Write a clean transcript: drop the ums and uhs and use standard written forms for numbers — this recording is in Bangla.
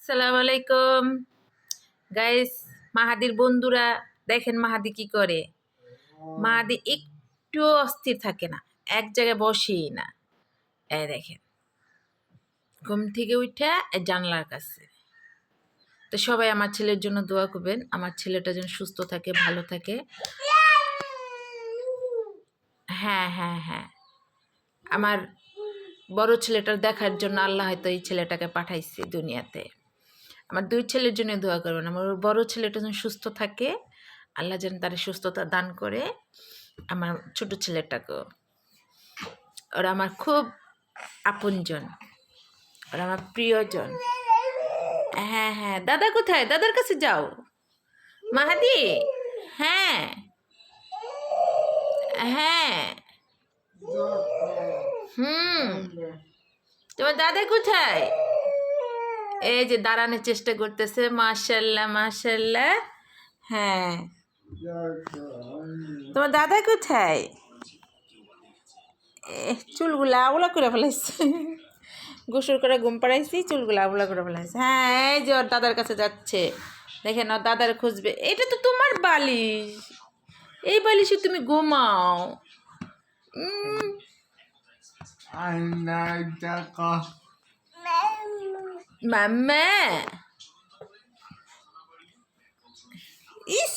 সালাম আলাইকুম গাইস। মাহাদির বন্ধুরা দেখেন মাহাদি কি করে। মাহাদি একটু অস্থির থাকে না, এক জায়গায় বসেই না। এই দেখেন ঘুম থেকে উঠে জানলার কাছে। তো সবাই আমার ছেলের জন্য দোয়া করবেন, আমার ছেলেটা যেন সুস্থ থাকে, ভালো থাকে। হ্যাঁ হ্যাঁ হ্যাঁ, আমার বড় ছেলেটার দেখার জন্য আল্লাহ হয়তো এই ছেলেটাকে পাঠাইছে দুনিয়াতে। আমার দুই ছেলের জন্য দোয়া করবেন, আমার বড় ছেলেটা যেন সুস্থ থাকে, আল্লাহ যেন তার সুস্থতা দান করে। আমার ছোট ছেলেটাকেও, ওরা আমার খুব আপনজন, ওরা আমার প্রিয়জন। হ্যাঁ হ্যাঁ, দাদা কোথায়? দাদার কাছে যাও মাহাদি। হ্যাঁ হ্যাঁ, তোমার দাদা কোথায়? এই যে দাঁড়ানোর চেষ্টা করতেছে। মাশাল্লাহ মাশাল্লাহ। হ্যাঁ, তোমার দাদা কোথায়? চুলগুলা আউলা করে ফেলাইছে, গোসল করে ঘুম পাড়াইছি, চুলগুলা আউলা করে ফেলাইছে। হ্যাঁ, এই যে ওর দাদার কাছে যাচ্ছে, দেখেন ওর দাদার খুঁজবে। এটা তো তোমার বালিশ, এই বালিশে তুমি ঘুমাও। মাম্মা, ইস